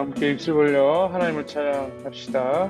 함께 입술 벌려 하나님을 찬양합시다.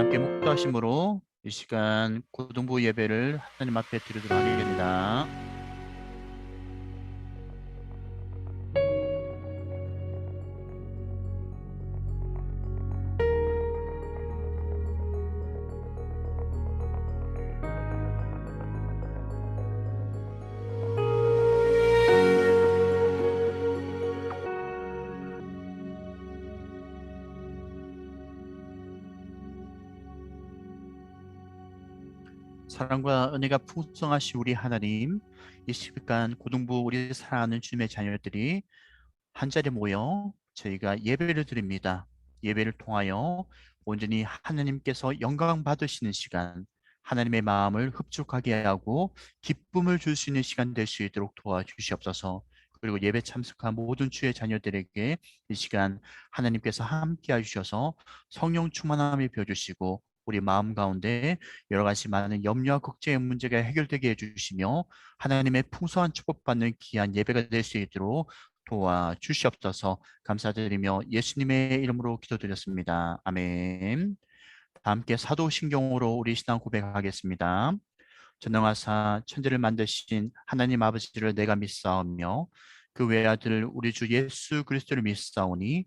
함께 묵도하심으로 이 시간 고등부 예배를 하나님 앞에 드리도록 하겠습니다. 사랑과 은혜가 풍성하신 우리 하나님, 이 시간 고등부 우리 사랑하는 주님의 자녀들이 한자리에 모여 저희가 예배를 드립니다. 예배를 통하여 온전히 하나님께서 영광 받으시는 시간, 하나님의 마음을 흡족하게 하고 기쁨을 줄 수 있는 시간 될 수 있도록 도와주시옵소서. 그리고 예배 참석한 모든 주의 자녀들에게 이 시간 하나님께서 함께 해주셔서 성령 충만함이 비어주시고 우리 마음 가운데 여러 가지 많은 염려와 걱정의 문제가 해결되게 해주시며 하나님의 풍성한 축복받는 귀한 예배가 될 수 있도록 도와주시옵소서. 감사드리며 예수님의 이름으로 기도드렸습니다. 아멘. 다 함께 사도신경으로 우리 신앙 고백하겠습니다. 전능하사 천지를 만드신 하나님 아버지를 내가 믿사오며 그 외아들 우리 주 예수 그리스도를 믿사오니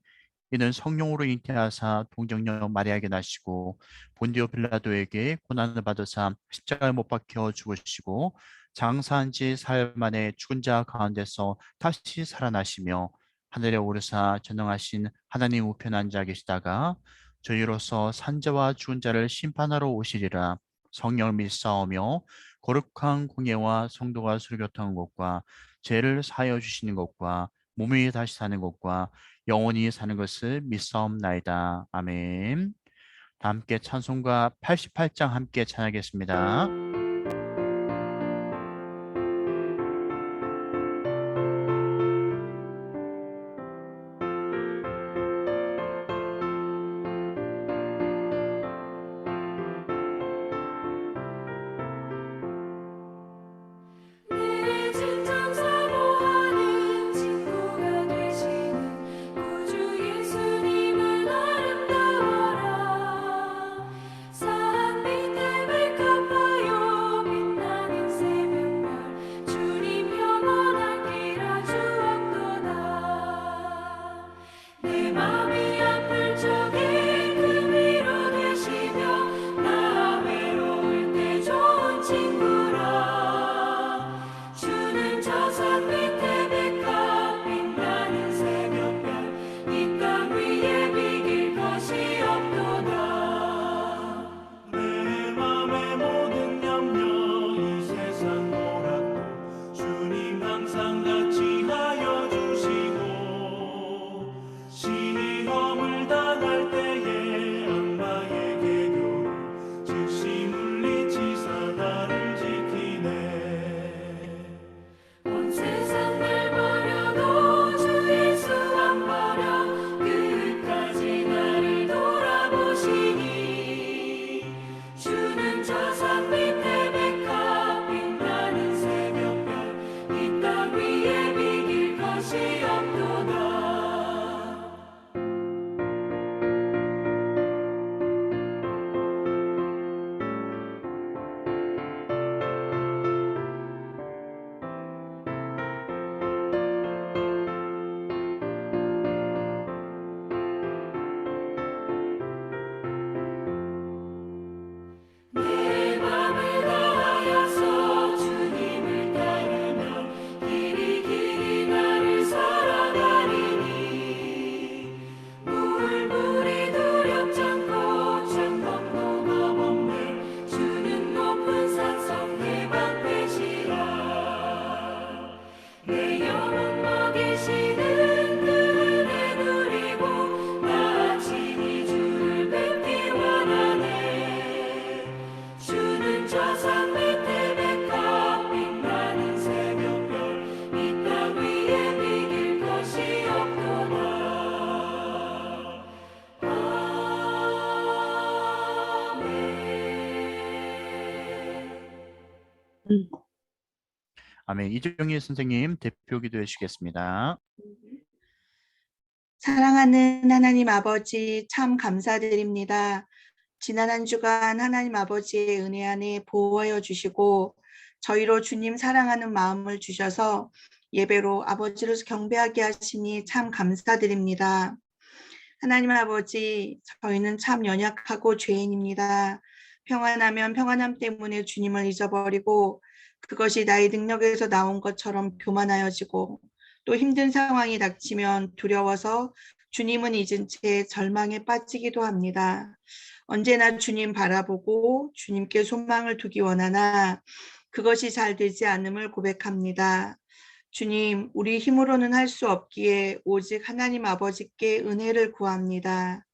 이는 성령으로 잉태하사 동정녀 마리아에게 나시고 본디오 빌라도에게 고난을 받으사 십자가에 못 박혀 죽으시고 장사한 지 사흘 만에 죽은 자 가운데서 다시 살아나시며 하늘에 오르사 전능하신 하나님 우편에 앉아 계시다가 저희로서 산자와 죽은 자를 심판하러 오시리라. 성령을 믿사오며 거룩한 공예와 성도가 수교통한 것과 죄를 사하여 주시는 것과 몸이 다시 사는 것과 영원히 사는 것을 믿사옵나이다. 아멘. 다 함께 찬송가 88장 함께 찬양하겠습니다. 내 진정 사모하는 친구가 되시는 구주 예수님은 아름다워라. 산 밑에 백합화요 빛나는 새벽별 주님 평안한 길아 주옵도다. 내 맘이 아플 적에 그 위로 되시며 나 외로울 때 좋은 친구라. 주는 저 산 밑에 백합 빛나는 새벽별 이 땅 위에 비길 것이 없도다. 내 맘의 모든 염려 이 세상 보라도 주님 항상 같이 하여 주시고 신이 허물 당할 때에 악마의 계교를 즉시 물리치사 나를 지키네. 온 세상 날 버려도 주 예수 안 버려 끝까지 나를 돌아보시니 주는 저 산 밑에 백합 빛나는 새벽별 이 땅 위에 비길 것이 없도다. 내 맘을 다하여서 주님을 따르며 길이 길이 나를 살아가리니 물이 두렵지 않고 창밖도 겁없네. 주는 높은 산성 내 방패시라. 내 영혼 먹이시는 그 은혜 누리고 나 친히 주를 뵙기 원하네. 주는 저 산 밑에 백합 빛나는 새벽별 이 땅 위에 비길 것이 없도다. 아멘. 아멘. 이정희 선생님 대표 기도해 주시겠습니다. 사랑하는 하나님 아버지 참 감사드립니다. 지난 한 주간 하나님 아버지의 은혜 안에 보호하여 주시고 저희로 주님 사랑하는 마음을 주셔서 예배로 아버지를 경배하게 하시니 참 감사드립니다. 하나님 아버지, 저희는 참 연약하고 죄인입니다. 평안하면 평안함 때문에 주님을 잊어버리고 그것이 나의 능력에서 나온 것처럼 교만하여지고 또 힘든 상황이 닥치면 두려워서 주님은 잊은 채 절망에 빠지기도 합니다. 언제나 주님 바라보고 주님께 소망을 두기 원하나 그것이 잘 되지 않음을 고백합니다. 주님, 우리 힘으로는 할 수 없기에 오직 하나님 아버지께 은혜를 구합니다.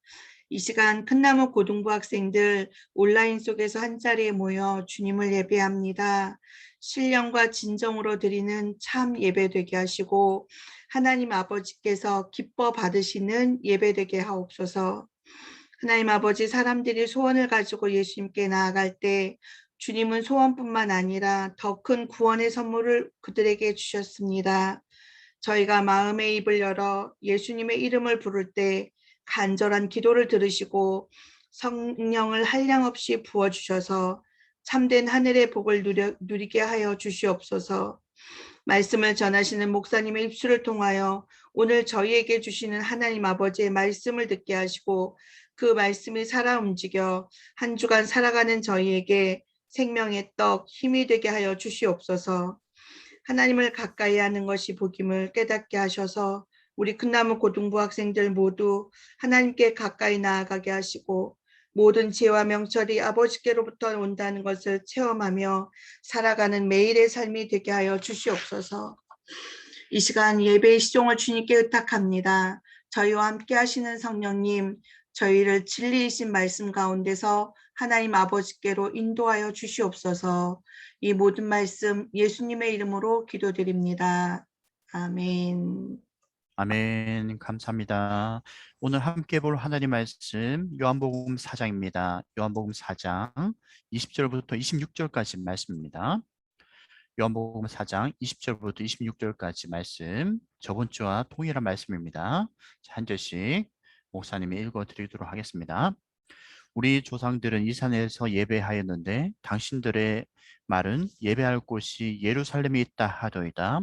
이 시간 큰나무 고등부 학생들 온라인 속에서 한자리에 모여 주님을 예배합니다. 신령과 진정으로 드리는 참 예배되게 하시고 하나님 아버지께서 기뻐 받으시는 예배되게 하옵소서. 하나님 아버지, 사람들이 소원을 가지고 예수님께 나아갈 때 주님은 소원뿐만 아니라 더 큰 구원의 선물을 그들에게 주셨습니다. 저희가 마음의 입을 열어 예수님의 이름을 부를 때 간절한 기도를 들으시고 성령을 한량없이 부어주셔서 참된 하늘의 복을 누리게 하여 주시옵소서. 말씀을 전하시는 목사님의 입술을 통하여 오늘 저희에게 주시는 하나님 아버지의 말씀을 듣게 하시고 그 말씀이 살아 움직여 한 주간 살아가는 저희에게 생명의 떡, 힘이 되게 하여 주시옵소서. 하나님을 가까이 하는 것이 복임을 깨닫게 하셔서 우리 큰나무 고등부 학생들 모두 하나님께 가까이 나아가게 하시고 모든 지혜와 명철이 아버지께로부터 온다는 것을 체험하며 살아가는 매일의 삶이 되게 하여 주시옵소서. 이 시간 예배의 시종을 주님께 의탁합니다. 저희와 함께 하시는 성령님, 저희를 진리이신 말씀 가운데서 하나님 아버지께로 인도하여 주시옵소서. 이 모든 말씀 예수님의 이름으로 기도드립니다. 아멘. 아멘. 감사합니다. 오늘 함께 볼 하나님 말씀 요한복음 4장입니다. 요한복음 4장 20절부터 26절까지 말씀입니다. 요한복음 4장 20절부터 26절까지 말씀, 저번 주와 동일한 말씀입니다. 한 절씩 목사님이 읽어드리도록 하겠습니다. 우리 조상들은 이 산에서 예배하였는데 당신들의 말은 예배할 곳이 예루살렘에 있다 하더이다.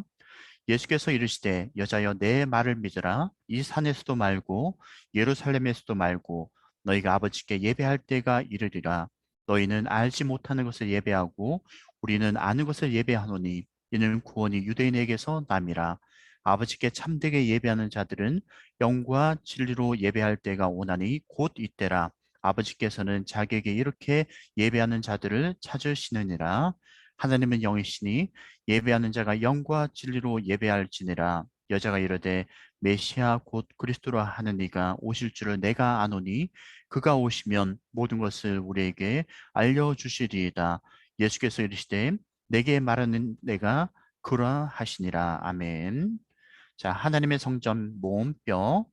예수께서 이르시되 여자여 내 말을 믿으라. 이 산에서도 말고 예루살렘에서도 말고 너희가 아버지께 예배할 때가 이르리라. 너희는 알지 못하는 것을 예배하고 우리는 아는 것을 예배하노니 이는 구원이 유대인에게서 남이라. 아버지께 참되게 예배하는 자들은 영과 진리로 예배할 때가 오나니 곧 이때라. 아버지께서는 자기에게 이렇게 예배하는 자들을 찾으시느니라. 하나님은 영이시니 예배하는 자가 영과 진리로 예배할지니라. 여자가 이르되 메시아 곧 그리스도라 하는 이가 오실 줄을 내가 아노니 그가 오시면 모든 것을 우리에게 알려주시리이다. 예수께서 이르시되 내게 말하는 내가 그라 하시니라. 아멘. 자, 하나님의 성전 몸뼈,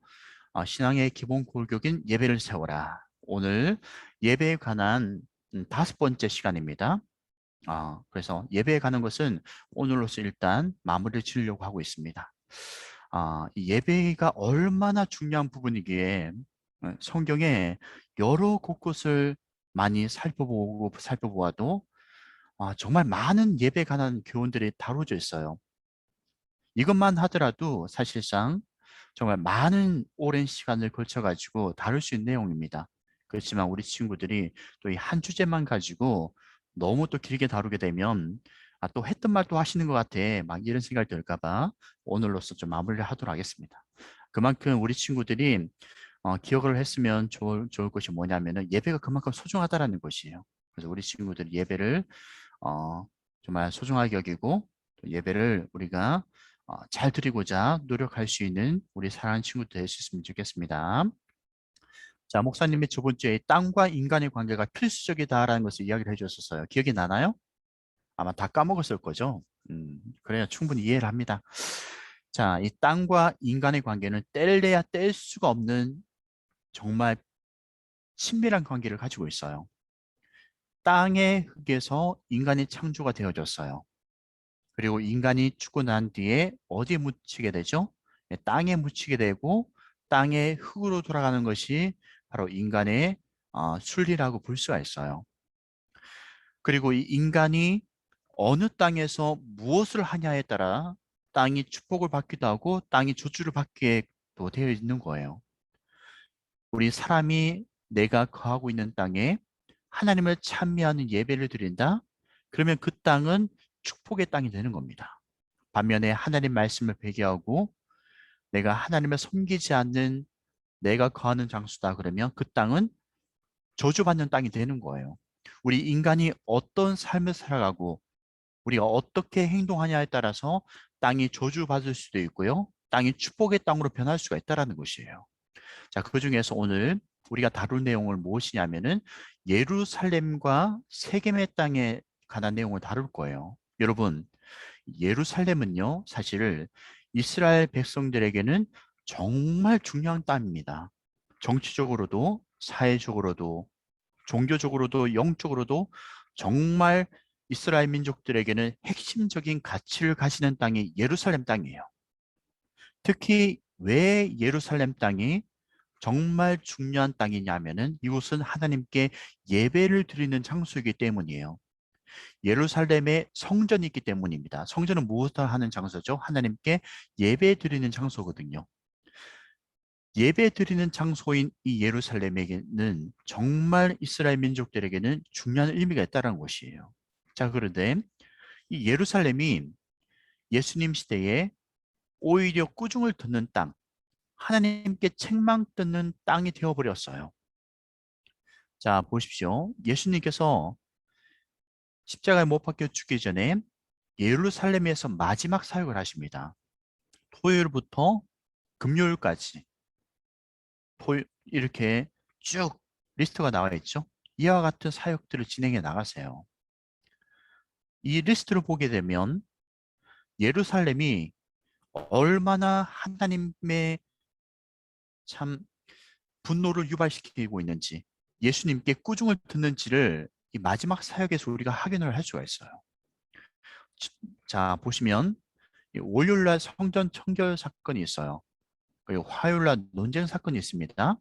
신앙의 기본 골격인 예배를 세워라. 오늘 예배에 관한 5번째 시간입니다. 그래서 예배에 가는 것은 오늘로서 일단 마무리를 지으려고 하고 있습니다. 이 예배가 얼마나 중요한 부분이기에 성경에 여러 곳곳을 많이 살펴보아도 정말 많은 예배에 관한 교훈들이 다뤄져 있어요. 이것만 하더라도 사실상 정말 많은 오랜 시간을 걸쳐가지고 다룰 수 있는 내용입니다. 그렇지만 우리 친구들이 또 이 한 주제만 가지고 너무 또 길게 다루게 되면 또 했던 말 또 하시는 것 같아 막 이런 생각이 들까봐 오늘로서 좀 마무리를 하도록 하겠습니다. 그만큼 우리 친구들이 기억을 했으면 좋을 것이 뭐냐면은 예배가 그만큼 소중하다라는 것이에요. 그래서 우리 친구들이 예배를 정말 소중하게 여기고 또 예배를 우리가 잘 드리고자 노력할 수 있는 우리 사랑하는 친구들 될 수 있으면 좋겠습니다. 자, 목사님이 저번 주에 땅과 인간의 관계가 필수적이다라는 것을 이야기를 해주셨어요. 기억이 나나요? 아마 다 까먹었을 거죠. 그래야 충분히 이해를 합니다. 자, 이 땅과 인간의 관계는 뗄래야 뗄 수가 없는 정말 친밀한 관계를 가지고 있어요. 땅의 흙에서 인간이 창조가 되어졌어요. 그리고 인간이 죽고 난 뒤에 어디에 묻히게 되죠? 땅에 묻히게 되고 땅의 흙으로 돌아가는 것이 바로 인간의 순리라고 볼 수가 있어요. 그리고 이 인간이 어느 땅에서 무엇을 하냐에 따라 땅이 축복을 받기도 하고 땅이 저주를 받기도 되어 있는 거예요. 우리 사람이 내가 거하고 있는 땅에 하나님을 찬미하는 예배를 드린다? 그러면 그 땅은 축복의 땅이 되는 겁니다. 반면에 하나님 말씀을 배교하고 내가 하나님을 섬기지 않는 내가 거하는 장소다 그러면 그 땅은 저주받는 땅이 되는 거예요. 우리 인간이 어떤 삶을 살아가고 우리가 어떻게 행동하냐에 따라서 땅이 저주받을 수도 있고요. 땅이 축복의 땅으로 변할 수가 있다는 것이에요. 자, 그 중에서 오늘 우리가 다룰 내용을 무엇이냐면은 예루살렘과 세겜의 땅에 관한 내용을 다룰 거예요. 여러분, 예루살렘은요, 사실 이스라엘 백성들에게는 정말 중요한 땅입니다. 정치적으로도, 사회적으로도, 종교적으로도, 영적으로도 정말 이스라엘 민족들에게는 핵심적인 가치를 가지는 땅이 예루살렘 땅이에요. 특히 왜 예루살렘 땅이 정말 중요한 땅이냐면은 이곳은 하나님께 예배를 드리는 장소이기 때문이에요. 예루살렘에 성전이 있기 때문입니다. 성전은 무엇을 하는 장소죠? 하나님께 예배 드리는 장소거든요. 예배 드리는 장소인 이 예루살렘에게는 정말 이스라엘 민족들에게는 중요한 의미가 있다는 것이에요. 자, 그런데 이 예루살렘이 예수님 시대에 오히려 꾸중을 듣는 땅, 하나님께 책망 듣는 땅이 되어버렸어요. 자, 보십시오. 예수님께서 십자가에 못 박혀 죽기 전에 예루살렘에서 마지막 사역을 하십니다. 토요일부터 금요일까지 이렇게 쭉 리스트가 나와 있죠. 이와 같은 사역들을 진행해 나가세요. 이 리스트를 보게 되면 예루살렘이 얼마나 하나님의 참 분노를 유발시키고 있는지, 예수님께 꾸중을 듣는지를 이 마지막 사역에서 우리가 확인을 할 수가 있어요. 자, 보시면 월요일날 성전 청결 사건이 있어요. 그리고 화요일날 논쟁 사건이 있습니다.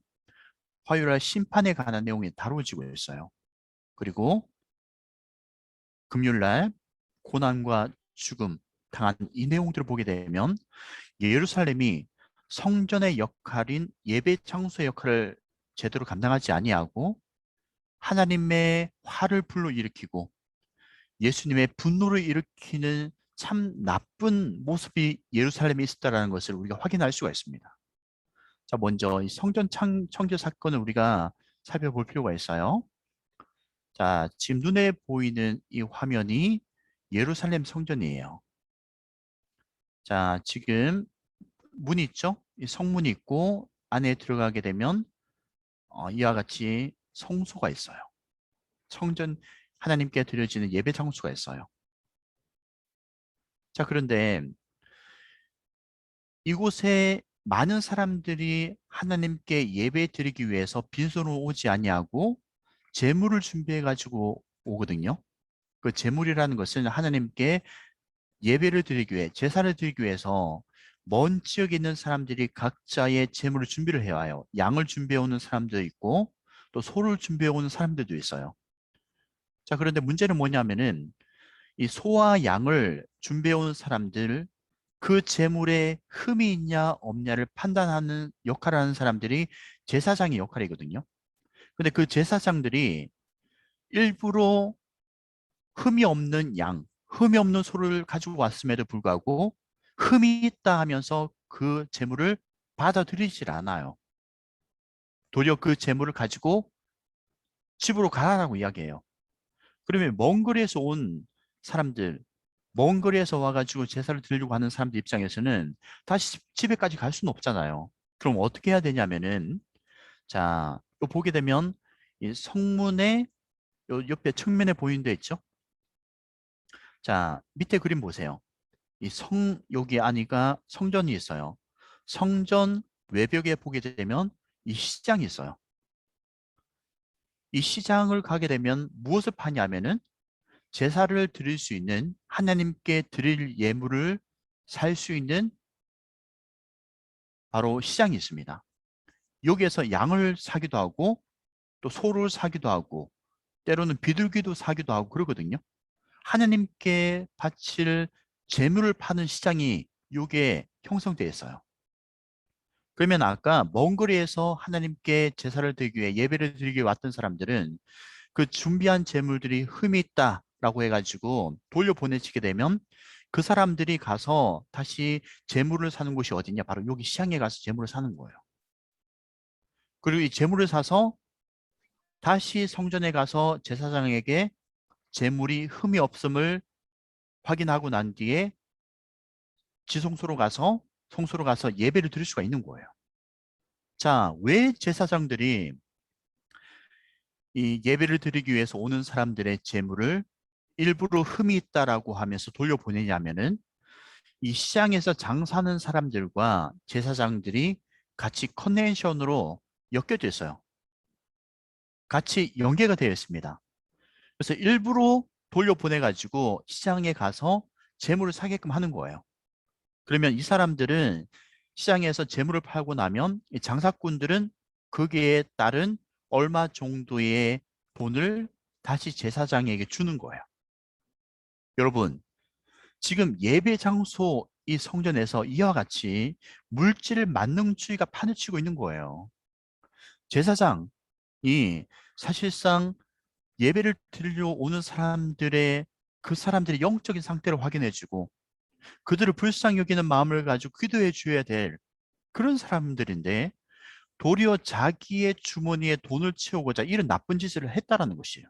화요일날 심판에 관한 내용이 다루어지고 있어요. 그리고 금요일날 고난과 죽음 당한 이 내용들을 보게 되면 예루살렘이 성전의 역할인 예배 장소의 역할을 제대로 감당하지 아니하고 하나님의 화를 불러일으키고 예수님의 분노를 일으키는 참 나쁜 모습이 예루살렘에 있었다는 것을 우리가 확인할 수가 있습니다. 자, 먼저 이 성전 청결 사건을 우리가 살펴볼 필요가 있어요. 자, 지금 눈에 보이는 이 화면이 예루살렘 성전이에요. 자, 지금 문이 있죠? 이 성문이 있고 안에 들어가게 되면 이와 같이 성소가 있어요. 성전 하나님께 드려지는 예배 장소가 있어요. 자, 그런데 이곳에 많은 사람들이 하나님께 예배 드리기 위해서 빈손으로 오지 아니하고 제물을 준비해 가지고 오거든요. 그 제물이라는 것은 하나님께 예배를 드리기 위해 제사를 드리기 위해서 먼 지역에 있는 사람들이 각자의 제물을 준비를 해와요. 양을 준비해 오는 사람도 있고 또 소를 준비해 오는 사람들도 있어요. 자, 그런데 문제는 뭐냐면은 이 소와 양을 준비해 오는 사람들 그 제물에 흠이 있냐 없냐를 판단하는 역할을 하는 사람들이 제사장의 역할이거든요. 근데 그 제사장들이 일부러 흠이 없는 양, 흠이 없는 소를 가지고 왔음에도 불구하고 흠이 있다 하면서 그 제물을 받아들이질 않아요. 도리어 그 제물을 가지고 집으로 가라라고 이야기해요. 그러면 먼 거리에서 온 사람들, 먼 거리에서 와가지고 제사를 드리려고 하는 사람들 입장에서는 다시 집에까지 갈 수는 없잖아요. 그럼 어떻게 해야 되냐면은, 자, 또 보게 되면 이 성문의 요 옆에 측면에 보이는 데 있죠? 자, 밑에 그림 보세요. 여기 안이가 성전이 있어요. 성전 외벽에 보게 되면 이 시장이 있어요. 이 시장을 가게 되면 무엇을 파냐면은 제사를 드릴 수 있는 하나님께 드릴 예물을 살 수 있는 바로 시장이 있습니다. 여기에서 양을 사기도 하고 또 소를 사기도 하고 때로는 비둘기도 사기도 하고 그러거든요. 하나님께 바칠 재물을 파는 시장이 요게 형성되어 있어요. 그러면 아까 먼 거리에서 하나님께 제사를 드리기 위해 예배를 드리기 위해 왔던 사람들은 그 준비한 재물들이 흠이 있다라고 해가지고 돌려보내지게 되면 그 사람들이 가서 다시 재물을 사는 곳이 어디냐? 바로 여기 시장에 가서 재물을 사는 거예요. 그리고 이 재물을 사서 다시 성전에 가서 제사장에게 재물이 흠이 없음을 확인하고 난 뒤에 성소로 가서 예배를 드릴 수가 있는 거예요. 자, 왜 제사장들이 이 예배를 드리기 위해서 오는 사람들의 재물을 일부러 흠이 있다라고 하면서 돌려보내냐면은 이 시장에서 장사하는 사람들과 제사장들이 같이 커넥션으로 엮여져 있어요. 같이 연계가 되어 있습니다. 그래서 일부러 돌려보내가지고 시장에 가서 재물을 사게끔 하는 거예요. 그러면 이 사람들은 시장에서 재물을 팔고 나면 이 장사꾼들은 거기에 따른 얼마 정도의 돈을 다시 제사장에게 주는 거예요. 여러분, 지금 예배 장소 이 성전에서 이와 같이 물질 만능주의가 판을 치고 있는 거예요. 제사장이 사실상 예배를 드리러 오는 사람들의 그 사람들의 영적인 상태를 확인해주고 그들을 불쌍히 여기는 마음을 가지고 기도해 줘야 될 그런 사람들인데 도리어 자기의 주머니에 돈을 채우고자 이런 나쁜 짓을 했다라는 것이에요.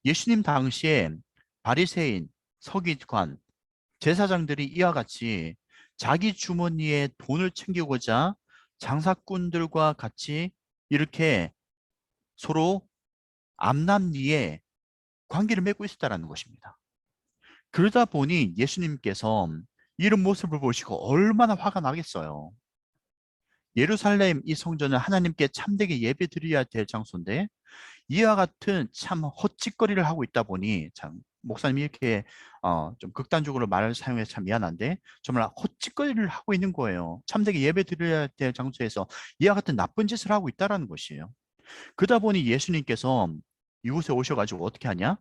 예수님 당시에 바리새인, 서기관, 제사장들이 이와 같이 자기 주머니에 돈을 챙기고자 장사꾼들과 같이 이렇게 서로 암남리에 관계를 맺고 있었다는 것입니다. 그러다 보니 예수님께서 이런 모습을 보시고 얼마나 화가 나겠어요. 예루살렘 이 성전은 하나님께 참되게 예배 드려야 될 장소인데 이와 같은 참 헛짓거리를 하고 있다 보니 참 목사님이 이렇게 좀 극단적으로 말을 사용해서 참 미안한데 정말 헛짓거리를 하고 있는 거예요. 참되게 예배 드려야 될 장소에서 이와 같은 나쁜 짓을 하고 있다는 것이에요. 그러다 보니 예수님께서 이곳에 오셔가지고 어떻게 하냐?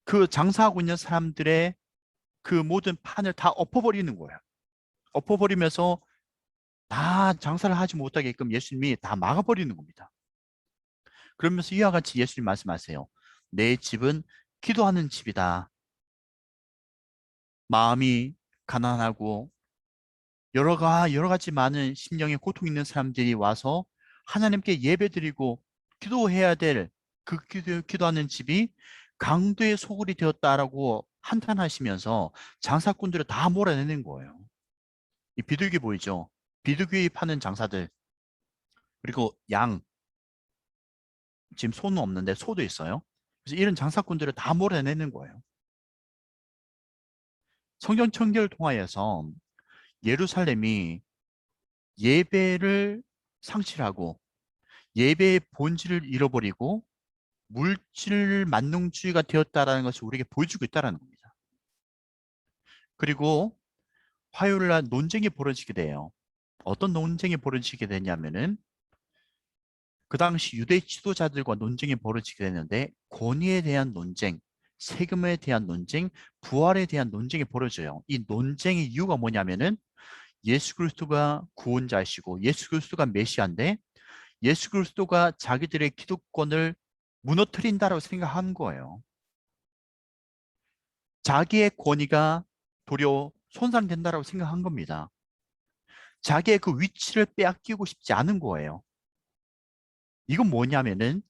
그 장사하고 있는 사람들의 그 모든 판을 다 엎어버리는 거예요. 엎어버리면서 다 장사를 하지 못하게끔 예수님이 다 막아버리는 겁니다. 그러면서 이와 같이 예수님 말씀하세요. 내 집은 기도하는 집이다. 마음이 가난하고 여러 가지 많은 심령의 고통 있는 사람들이 와서 하나님께 예배드리고 기도해야 될 그 기도하는 집이 강도의 소굴이 되었다라고 한탄하시면서 장사꾼들을 다 몰아내는 거예요. 이 비둘기 보이죠? 비둘기 파는 장사들. 그리고 양, 지금 소는 없는데 소도 있어요. 그래서 이런 장사꾼들을 다 몰아내는 거예요. 성경 청결을 통하여서 예루살렘이 예배를 상실하고 예배의 본질을 잃어버리고 물질 만능주의가 되었다라는 것을 우리에게 보여주고 있다는 겁니다. 그리고 화요일 날 논쟁이 벌어지게 돼요. 어떤 논쟁이 벌어지게 되냐면은 그 당시 유대 지도자들과 논쟁이 벌어지게 되는데 권위에 대한 논쟁, 세금에 대한 논쟁, 부활에 대한 논쟁이 벌어져요. 이 논쟁의 이유가 뭐냐면은 예수 그리스도가 구원자이시고 예수 그리스도가 메시아인데 예수 그리스도가 자기들의 기득권을 무너뜨린다라고 생각한 거예요. 자기의 권위가 도리어 손상된다라고 생각한 겁니다. 자기의 그 위치를 빼앗기고 싶지 않은 거예요. 이건 뭐냐면은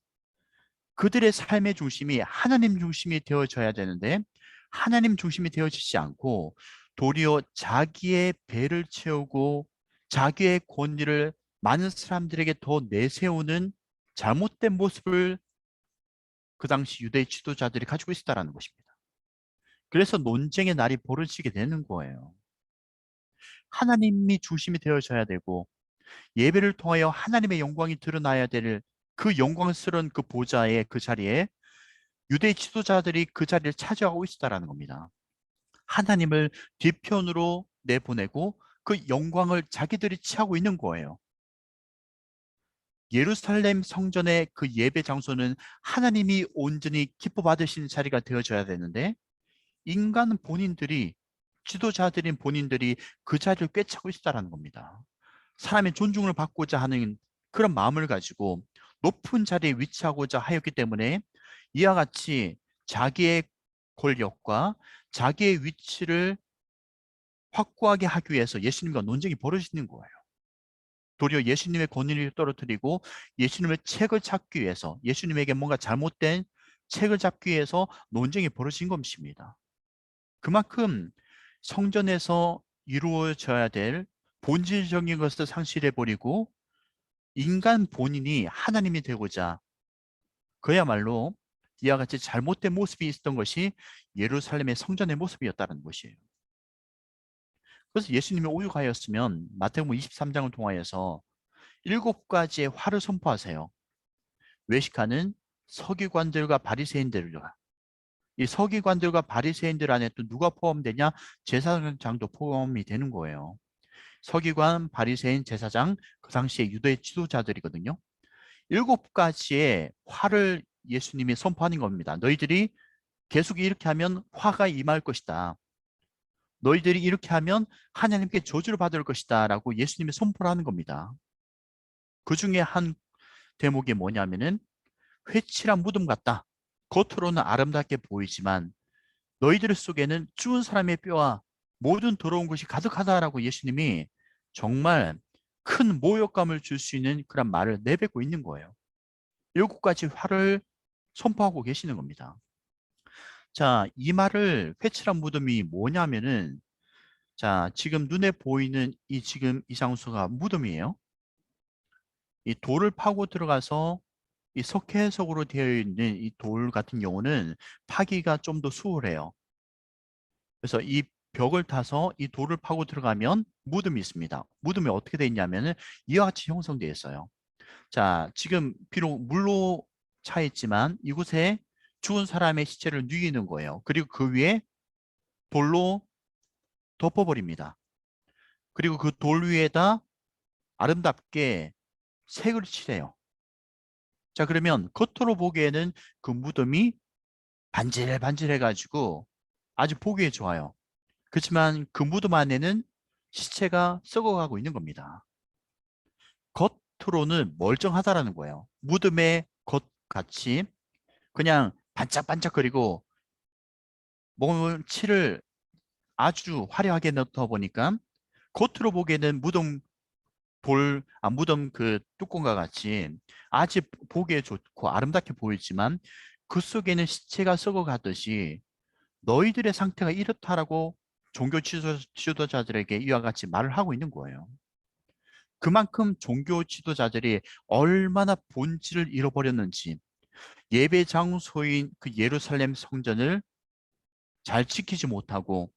그들의 삶의 중심이 하나님 중심이 되어져야 되는데 하나님 중심이 되어지지 않고 도리어 자기의 배를 채우고 자기의 권위를 많은 사람들에게 더 내세우는 잘못된 모습을 그 당시 유대 지도자들이 가지고 있었다는 것입니다. 그래서 논쟁의 날이 벌어지게 되는 거예요. 하나님이 중심이 되어져야 되고 예배를 통하여 하나님의 영광이 드러나야 될 그 영광스러운 그 보좌의 그 자리에 유대 지도자들이 그 자리를 차지하고 있었다는 겁니다. 하나님을 뒤편으로 내보내고 그 영광을 자기들이 취하고 있는 거예요. 예루살렘 성전의 그 예배 장소는 하나님이 온전히 기뻐 받으시는 자리가 되어줘야 되는데 인간 본인들이 지도자들인 본인들이 그 자리를 꿰차고 있다는 겁니다. 사람의 존중을 받고자 하는 그런 마음을 가지고 높은 자리에 위치하고자 하였기 때문에 이와 같이 자기의 권력과 자기의 위치를 확고하게 하기 위해서 예수님과 논쟁이 벌어지는 거예요. 도리어 예수님의 권위를 떨어뜨리고 예수님의 책을 찾기 위해서 예수님에게 뭔가 잘못된 책을 잡기 위해서 논쟁이 벌어진 것입니다. 그만큼 성전에서 이루어져야 될 본질적인 것을 상실해버리고 인간 본인이 하나님이 되고자 그야말로 이와 같이 잘못된 모습이 있었던 것이 예루살렘의 성전의 모습이었다는 것이에요. 그래서 예수님이 오죽하였으면 마태복음 23장을 통하여서 7가지의 화를 선포하세요. 외식하는 서기관들과 바리새인들과 이 서기관들과 바리새인들 안에 또 누가 포함되냐? 제사장도 포함이 되는 거예요. 서기관, 바리새인, 제사장, 그 당시에 유대 지도자들이거든요. 7가지의 화를 예수님이 선포하는 겁니다. 너희들이 계속 이렇게 하면 화가 임할 것이다. 너희들이 이렇게 하면 하나님께 저주를 받을 것이다 라고 예수님이 선포를 하는 겁니다. 그 중에 한 대목이 뭐냐면은 회칠한 무덤 같다. 겉으로는 아름답게 보이지만 너희들 속에는 죽은 사람의 뼈와 모든 더러운 것이 가득하다라고 예수님이 정말 큰 모욕감을 줄 수 있는 그런 말을 내뱉고 있는 거예요. 7가지 화를 선포하고 계시는 겁니다. 자, 이 말을 회칠한 무덤이 뭐냐면은 자, 지금 눈에 보이는 지금 이 장소가 무덤이에요. 이 돌을 파고 들어가서 이 석회석으로 되어 있는 이 돌 같은 경우는 파기가 좀 더 수월해요. 그래서 이 벽을 타서 이 돌을 파고 들어가면 무덤이 있습니다. 무덤이 어떻게 되어 있냐면은 이와 같이 형성되어 있어요. 자, 지금 비록 물로 차 있지만 이곳에 죽은 사람의 시체를 누이는 거예요. 그리고 그 위에 돌로 덮어버립니다. 그리고 그 돌 위에다 아름답게 색을 칠해요. 자, 그러면 겉으로 보기에는 그 무덤이 반질반질해가지고 아주 보기에 좋아요. 그렇지만 그 무덤 안에는 시체가 썩어가고 있는 겁니다. 겉으로는 멀쩡하다라는 거예요. 무덤의 겉같이 그냥 반짝반짝거리고 뭔 칠을 아주 화려하게 넣다 보니까 겉으로 보기에는 무덤 그 뚜껑과 같이 아주 보기에 좋고 아름답게 보이지만 그 속에는 시체가 썩어가듯이 너희들의 상태가 이렇다라고 종교 지도자들에게 이와 같이 말을 하고 있는 거예요. 그만큼 종교 지도자들이 얼마나 본질을 잃어버렸는지 예배 장소인 그 예루살렘 성전을 잘 지키지 못하고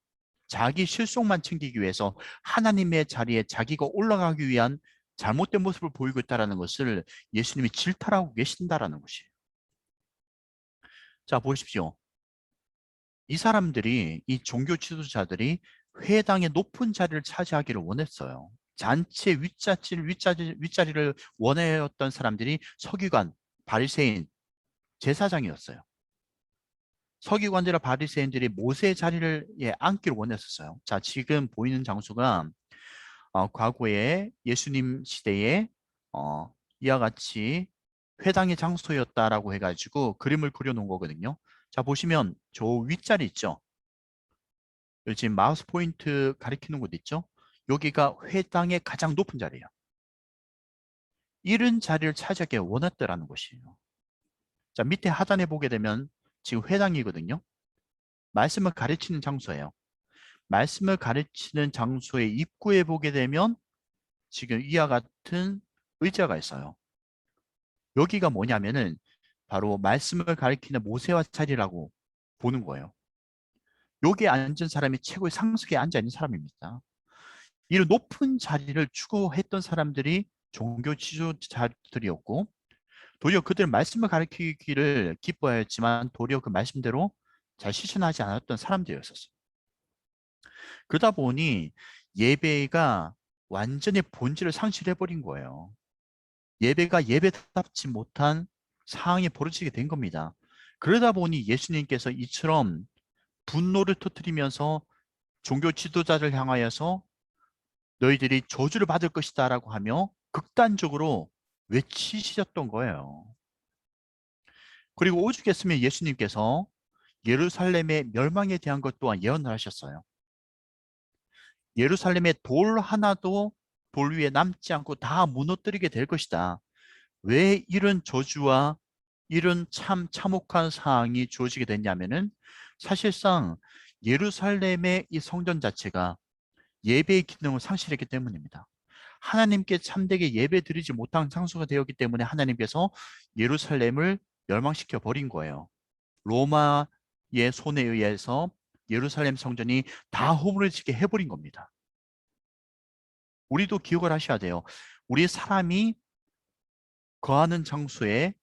자기 실속만 챙기기 위해서 하나님의 자리에 자기가 올라가기 위한 잘못된 모습을 보이고 있다는 것을 예수님이 질타하고 계신다라는 것이에요. 자, 보십시오. 이 사람들이, 이 종교 지도자들이 회당의 높은 자리를 차지하기를 원했어요. 잔치의 윗자리를 원해왔던 사람들이 서기관, 바리새인, 제사장이었어요. 서기관들과 바리새인들이 모세의 자리를 앉기를 원했었어요. 자, 지금 보이는 장소가 과거에 예수님 시대에 이와 같이 회당의 장소였다라고 해가지고 그림을 그려놓은 거거든요. 자, 보시면 저 윗자리 있죠? 여기 지금 마우스 포인트 가리키는 곳 있죠? 여기가 회당의 가장 높은 자리예요. 이런 자리를 차지하기 원했다라는 것이에요. 자, 밑에 하단에 보게 되면 지금 회당이거든요. 말씀을 가르치는 장소예요. 말씀을 가르치는 장소의 입구에 보게 되면 지금 이와 같은 의자가 있어요. 여기가 뭐냐면은 바로 말씀을 가리키는 모세와 자리라고 보는 거예요. 여기에 앉은 사람이 최고의 상석에 앉아 있는 사람입니다. 이런 높은 자리를 추구했던 사람들이 종교 지도자들이었고 도리어 그들은 말씀을 가르치기를 기뻐하였지만 도리어 그 말씀대로 잘 실천하지 않았던 사람들이었었어요. 그러다 보니 예배가 완전히 본질을 상실해버린 거예요. 예배가 예배답지 못한 상황이 벌어지게 된 겁니다. 그러다 보니 예수님께서 이처럼 분노를 터뜨리면서 종교 지도자를 향하여서 너희들이 저주를 받을 것이다 라고 하며 극단적으로 외치셨던 거예요. 그리고 오죽했으면 예수님께서 예루살렘의 멸망에 대한 것 또한 예언을 하셨어요. 예루살렘의 돌 하나도 돌 위에 남지 않고 다 무너뜨리게 될 것이다. 왜 이런 저주와 이런 참 참혹한 상황이 주어지게 됐냐면은 사실상 예루살렘의 이 성전 자체가 예배의 기능을 상실했기 때문입니다. 하나님께 참되게 예배 드리지 못한 장소가 되었기 때문에 하나님께서 예루살렘을 멸망시켜 버린 거예요. 로마의 손에 의해서 예루살렘 성전이 다 허물어지게 해버린 겁니다. 우리도 기억을 하셔야 돼요. 우리 사람이 거하는 장소에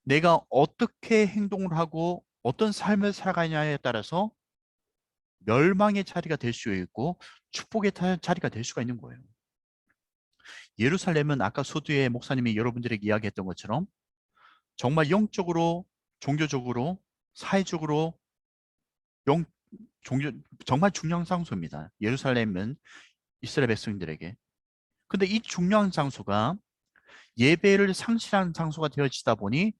내가 어떻게 행동을 하고 어떤 삶을 살아가냐에 따라서 멸망의 자리가 될 수 있고 축복의 자리가 될 수가 있는 거예요. 예루살렘은 아까 소두의 목사님이 여러분들에게 이야기했던 것처럼 정말 영적으로, 종교적으로, 사회적으로 정말 중요한 장소입니다. 예루살렘은 이스라엘 백성들에게. 근데 이 중요한 장소가 예배를 상실한 장소가 되어지다 보니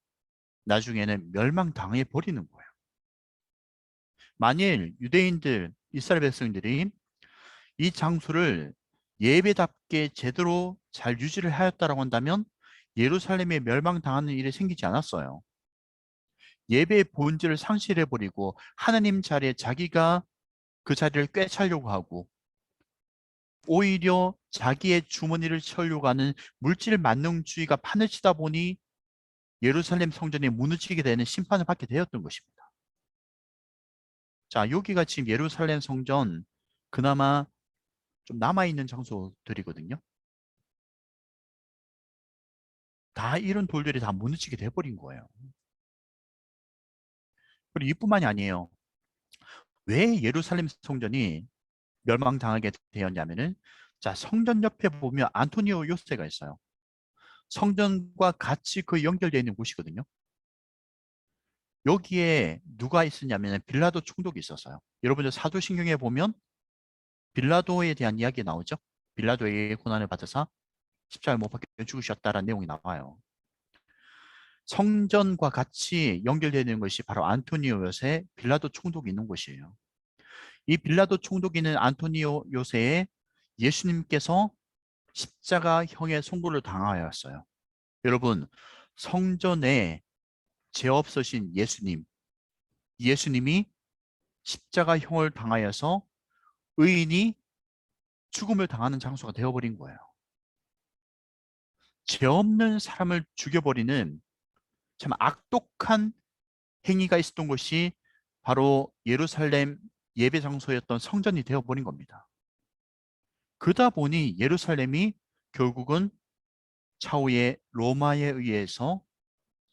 나중에는 멸망당해 버리는 거예요. 만일 유대인들, 이스라엘 백성들이 이 장소를 예배답게 제대로 잘 유지를 하였다라고 한다면 예루살렘에 멸망당하는 일이 생기지 않았어요. 예배의 본질을 상실해버리고 하나님 자리에 자기가 그 자리를 꿰차려고 하고 오히려 자기의 주머니를 채우려고 하는 물질 만능주의가 판을 치다 보니 예루살렘 성전이 무너지게 되는 심판을 받게 되었던 것입니다. 자, 여기가 지금 예루살렘 성전 그나마 좀 남아있는 장소들이거든요. 다 이런 돌들이 다 무너지게 돼버린 거예요. 그리고 이뿐만이 아니에요. 왜 예루살렘 성전이 멸망당하게 되었냐면은 자, 성전 옆에 보면 안토니오 요새가 있어요. 성전과 같이 그 연결되어 있는 곳이거든요. 여기에 누가 있었냐면 빌라도 총독이 있었어요. 여러분들 사도신경에 보면 빌라도에 대한 이야기 나오죠. 빌라도의 고난을 받아서 십자가에 못 박혀 죽으셨다라는 내용이 나와요. 성전과 같이 연결되어 있는 것이 바로 안토니오 요새 빌라도 총독이 있는 곳이에요. 이 빌라도 총독이 있는 안토니오 요새에 예수님께서 십자가형의 송구를 당하였어요. 여러분, 성전에 죄 없으신 예수님이 십자가형을 당하여서 의인이 죽음을 당하는 장소가 되어버린 거예요. 죄 없는 사람을 죽여버리는 참 악독한 행위가 있었던 것이 바로 예루살렘 예배 장소였던 성전이 되어버린 겁니다. 그러다 보니 예루살렘이 결국은 차후에 로마에 의해서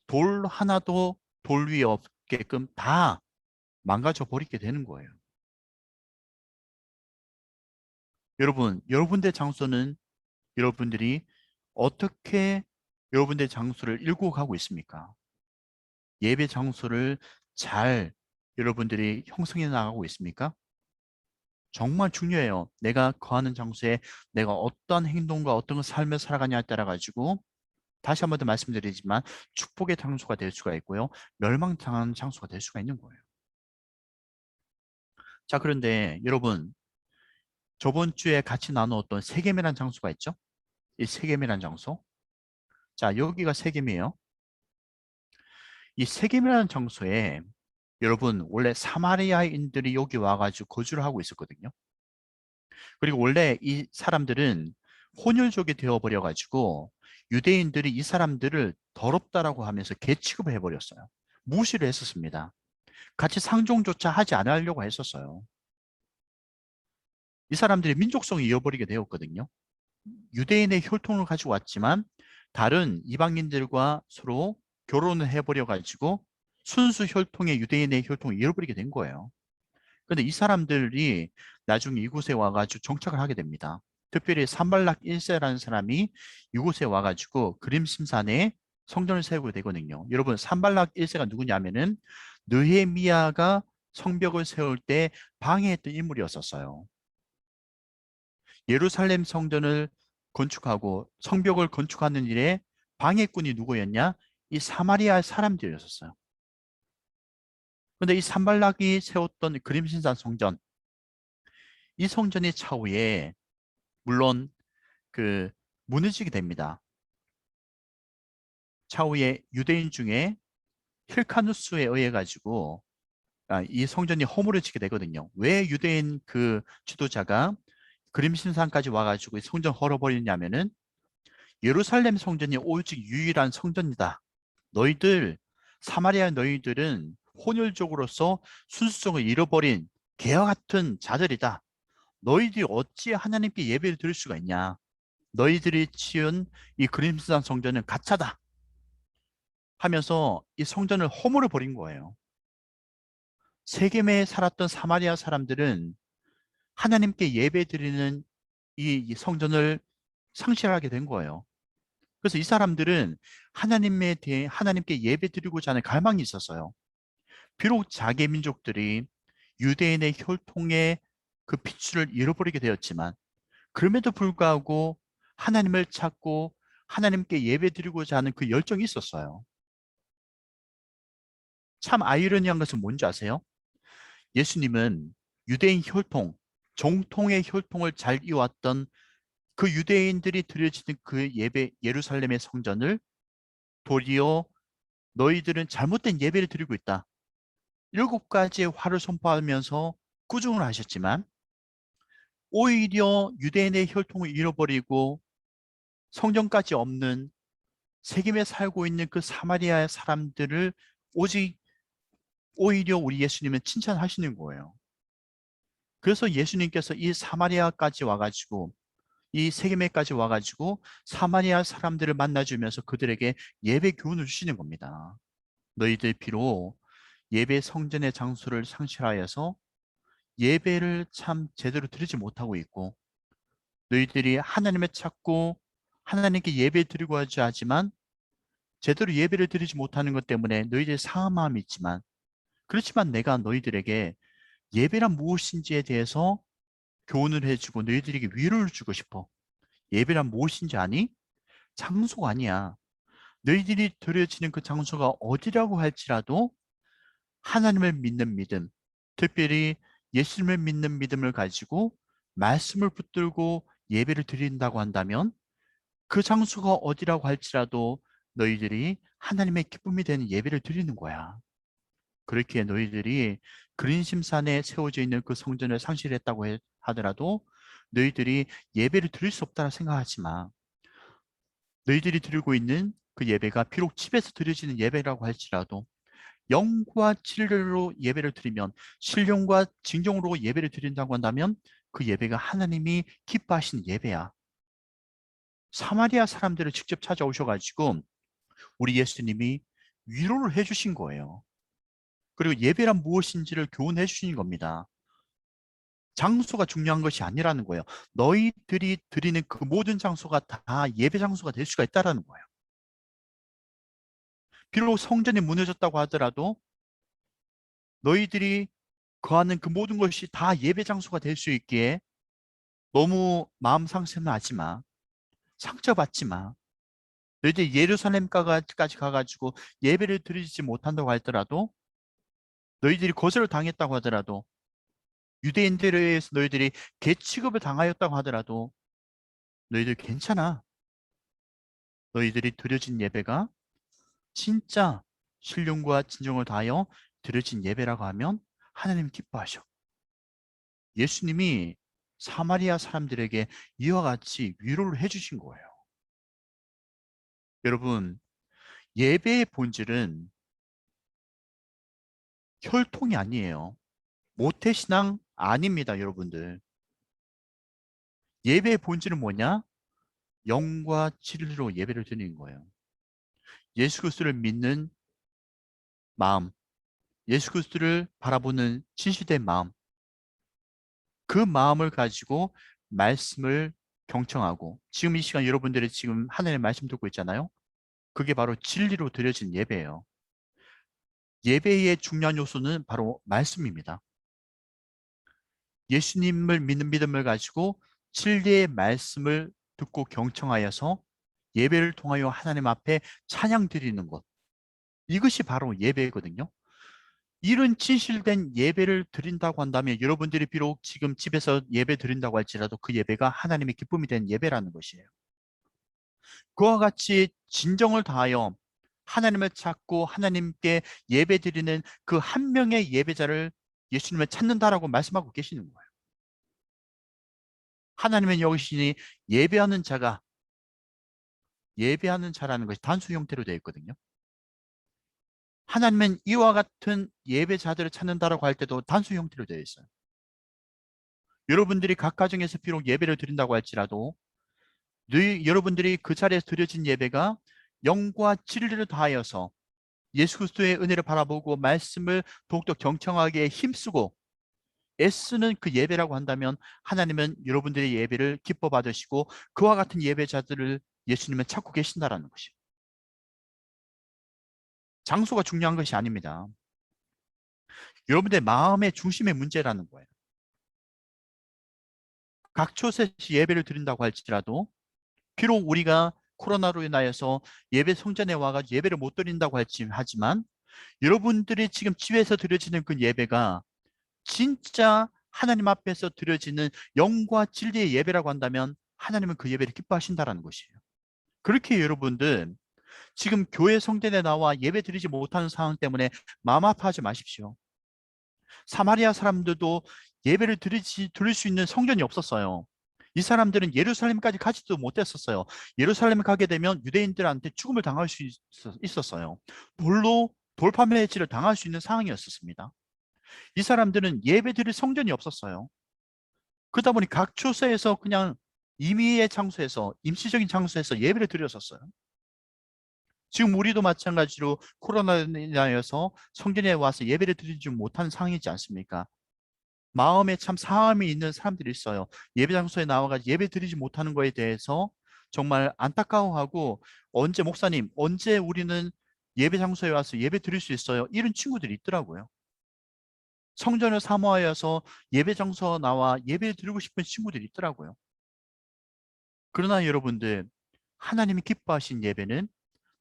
돌 하나도 돌 위에 없게끔 다 망가져 버리게 되는 거예요. 여러분, 여러분의 장소는 여러분들이 어떻게 여러분의 장소를 일구어 가고 있습니까? 예배 장소를 잘 여러분들이 형성해 나가고 있습니까? 정말 중요해요. 내가 거하는 장소에 내가 어떤 행동과 어떤 삶을 살아가냐에 따라 가지고 다시 한 번 더 말씀드리지만 축복의 장소가 될 수가 있고요. 멸망당하는 장소가 될 수가 있는 거예요. 자, 그런데 여러분, 저번 주에 같이 나누었던 세겜이라는 장소가 있죠? 이 세겜이라는 장소. 자, 여기가 세겜이에요. 이 세겜이라는 장소에 여러분 원래 사마리아인들이 여기 와가지고 거주를 하고 있었거든요. 그리고 원래 이 사람들은 혼혈족이 되어버려가지고 유대인들이 이 사람들을 더럽다라고 하면서 개 취급을 해버렸어요. 무시를 했었습니다. 같이 상종조차 하지 않으려고 했었어요. 이 사람들이 민족성을 잃어버리게 되었거든요. 유대인의 혈통을 가지고 왔지만 다른 이방인들과 서로 결혼을 해버려가지고 순수 혈통의 유대인의 혈통을 잃어버리게 된 거예요. 근데 이 사람들이 나중에 이곳에 와가지고 정착을 하게 됩니다. 특별히 산발락 1세라는 사람이 이곳에 와가지고 그림심산에 성전을 세우게 되거든요. 여러분, 산발락 1세가 누구냐면은 느헤미야가 성벽을 세울 때 방해했던 인물이었었어요. 예루살렘 성전을 건축하고 성벽을 건축하는 일에 방해꾼이 누구였냐? 이 사마리아 사람들이었어요. 그런데 이 산발락이 세웠던 그림신산 성전, 이 성전이 차후에 물론 그 무너지게 됩니다. 차후에 유대인 중에 힐카누스에 의해 가지고 이 성전이 허물어지게 되거든요. 왜 유대인 그 지도자가 그림신산까지 와가지고 이 성전 헐어버리냐면은 예루살렘 성전이 오직 유일한 성전이다. 너희들 사마리아 너희들은 혼혈족으로서 순수성을 잃어버린 개와 같은 자들이다. 너희들이 어찌 하나님께 예배를 드릴 수가 있냐? 너희들이 지은 이 그림산 성전은 가짜다. 하면서 이 성전을 허물어 버린 거예요. 세겜에 살았던 사마리아 사람들은 하나님께 예배 드리는 이 성전을 상실하게 된 거예요. 그래서 이 사람들은 하나님에 대해 하나님께 예배 드리고자 하는 갈망이 있었어요. 비록 자기 민족들이 유대인의 혈통의 그 핏줄을 잃어버리게 되었지만 그럼에도 불구하고 하나님을 찾고 하나님께 예배 드리고자 하는 그 열정이 있었어요. 참 아이러니한 것은 뭔지 아세요? 예수님은 유대인 혈통, 정통의 혈통을 잘 이어왔던 그 유대인들이 드려지는 그 예배 예루살렘의 성전을 도리어 너희들은 잘못된 예배를 드리고 있다. 7가지의 화를 선포하면서 꾸중을 하셨지만 오히려 유대인의 혈통을 잃어버리고 성전까지 없는 세겜에 살고 있는 그 사마리아 사람들을 오히려 우리 예수님은 칭찬하시는 거예요. 그래서 예수님께서 이 사마리아까지 와가지고 이 세겜에까지 와가지고 사마리아 사람들을 만나주면서 그들에게 예배 교훈을 주시는 겁니다. 너희들 비록 예배 성전의 장소를 상실하여서 예배를 참 제대로 드리지 못하고 있고 너희들이 하나님을 찾고 하나님께 예배 드리고 하지만 제대로 예배를 드리지 못하는 것 때문에 너희들이 상한 마음이 있지만 그렇지만 내가 너희들에게 예배란 무엇인지에 대해서 교훈을 해주고 너희들에게 위로를 주고 싶어. 예배란 무엇인지 아니? 장소가 아니야. 너희들이 드려지는 그 장소가 어디라고 할지라도 하나님을 믿는 믿음, 특별히 예수님을 믿는 믿음을 가지고 말씀을 붙들고 예배를 드린다고 한다면 그 장소가 어디라고 할지라도 너희들이 하나님의 기쁨이 되는 예배를 드리는 거야. 그렇게 너희들이 그린심산에 세워져 있는 그 성전을 상실했다고 하더라도 너희들이 예배를 드릴 수 없다고 생각하지 마. 너희들이 드리고 있는 그 예배가 비록 집에서 드려지는 예배라고 할지라도 영과 진리로 예배를 드리면 신령과 진정으로 예배를 드린다고 한다면 그 예배가 하나님이 기뻐하시는 예배야. 사마리아 사람들을 직접 찾아오셔가지고 우리 예수님이 위로를 해주신 거예요. 그리고 예배란 무엇인지를 교훈해 주신 겁니다. 장소가 중요한 것이 아니라는 거예요. 너희들이 드리는 그 모든 장소가 다 예배 장소가 될 수가 있다는 거예요. 비록 성전이 무너졌다고 하더라도 너희들이 거하는 그 모든 것이 다 예배 장소가 될 수 있기에 너무 마음 상처는 하지 마. 상처받지 마. 너희들이 예루살렘까지 가가지고 예배를 드리지 못한다고 하더라도 너희들이 거절을 당했다고 하더라도 유대인들에 의해서 너희들이 개취급을 당하였다고 하더라도 너희들 괜찮아. 너희들이 드려진 예배가 진짜 신령과 진정을 다하여 드려진 예배라고 하면 하나님 기뻐하셔. 예수님이 사마리아 사람들에게 이와 같이 위로를 해주신 거예요. 여러분, 예배의 본질은 혈통이 아니에요. 모태신앙 아닙니다, 여러분들. 예배의 본질은 뭐냐? 영과 진리로 예배를 드리는 거예요. 예수 그리스도를 믿는 마음, 예수 그리스도를 바라보는 진실된 마음, 그 마음을 가지고 말씀을 경청하고 지금 이 시간 여러분들이 지금 하나님의 말씀 듣고 있잖아요. 그게 바로 진리로 드려진 예배예요. 예배의 중요한 요소는 바로 말씀입니다. 예수님을 믿는 믿음을 가지고 진리의 말씀을 듣고 경청하여서 예배를 통하여 하나님 앞에 찬양 드리는 것. 이것이 바로 예배거든요. 이런 진실된 예배를 드린다고 한다면 여러분들이 비록 지금 집에서 예배 드린다고 할지라도 그 예배가 하나님의 기쁨이 된 예배라는 것이에요. 그와 같이 진정을 다하여 하나님을 찾고 하나님께 예배 드리는 그 한 명의 예배자를 예수님을 찾는다라고 말씀하고 계시는 거예요. 하나님은 여기시니 예배하는 자라는 것이 단수 형태로 되어 있거든요. 하나님은 이와 같은 예배자들을 찾는다라고 할 때도 단수 형태로 되어 있어요. 여러분들이 각 가정에서 비록 예배를 드린다고 할지라도 여러분들이 그 자리에서 드려진 예배가 영과 진리를 다하여서 예수 그리스도의 은혜를 바라보고 말씀을 더욱더 경청하기에 힘쓰고 애쓰는 그 예배라고 한다면 하나님은 여러분들의 예배를 기뻐 받으시고 그와 같은 예배자들을 예수님은 찾고 계신다라는 것이에요. 장소가 중요한 것이 아닙니다. 여러분들의 마음의 중심의 문제라는 거예요. 각 곳에서 예배를 드린다고 할지라도 비록 우리가 코로나로 인하여서 예배 성전에 와가지고 예배를 못 드린다고 하지만 여러분들이 지금 집에서 드려지는 그 예배가 진짜 하나님 앞에서 드려지는 영과 진리의 예배라고 한다면 하나님은 그 예배를 기뻐하신다는 것이에요. 그렇게 여러분들 지금 교회 성전에 나와 예배 드리지 못하는 상황 때문에 마음 아파하지 마십시오. 사마리아 사람들도 예배를 드릴 수 있는 성전이 없었어요. 이 사람들은 예루살렘까지 가지도 못했었어요. 예루살렘에 가게 되면 유대인들한테 죽음을 당할 수 있었어요. 돌로 돌파매질을 당할 수 있는 상황이었습니다. 이 사람들은 예배 드릴 성전이 없었어요. 그러다 보니 각 초소에서 그냥 임의의 장소에서 임시적인 장소에서 예배를 드렸었어요. 지금 우리도 마찬가지로 코로나로 인하여서 성전에 와서 예배를 드리지 못하는 상황이지 않습니까? 마음에 참 상함이 있는 사람들이 있어요. 예배 장소에 나와가지고 예배 드리지 못하는 거에 대해서 정말 안타까워하고 목사님 언제 우리는 예배 장소에 와서 예배 드릴 수 있어요? 이런 친구들이 있더라고요. 성전을 사모하여서 예배 장소 나와 예배 드리고 싶은 친구들이 있더라고요. 그러나 여러분들 하나님이 기뻐하신 예배는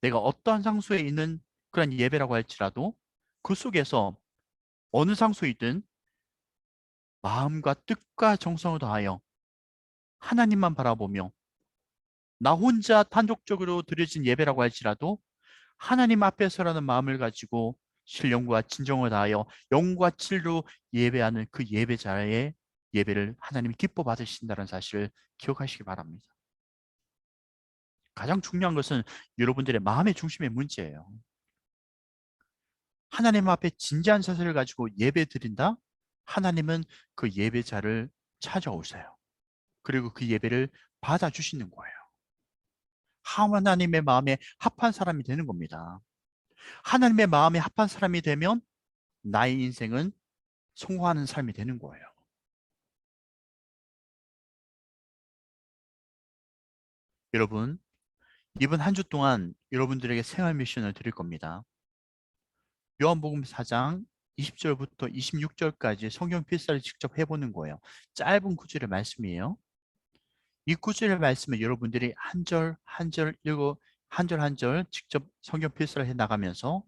내가 어떠한 장소에 있는 그런 예배라고 할지라도 그 속에서 어느 장소이든 마음과 뜻과 정성을 다하여 하나님만 바라보며 나 혼자 단독적으로 드려진 예배라고 할지라도 하나님 앞에서라는 마음을 가지고 신령과 진정을 다하여 영과 진리로 예배하는 그 예배자의 예배를 하나님이 기뻐 받으신다는 사실을 기억하시기 바랍니다. 가장 중요한 것은 여러분들의 마음의 중심의 문제예요. 하나님 앞에 진지한 자세를 가지고 예배 드린다? 하나님은 그 예배자를 찾아오세요. 그리고 그 예배를 받아주시는 거예요. 하나님의 마음에 합한 사람이 되는 겁니다. 하나님의 마음에 합한 사람이 되면 나의 인생은 성공하는 삶이 되는 거예요. 여러분, 이번 한 주 동안 여러분들에게 생활 미션을 드릴 겁니다. 요한복음 4장 20절부터 26절까지 성경 필사를 직접 해보는 거예요. 짧은 구절의 말씀이에요. 이 구절의 말씀을 여러분들이 한 절 한 절 읽어 한 절 한 절 직접 성경 필사를 해 나가면서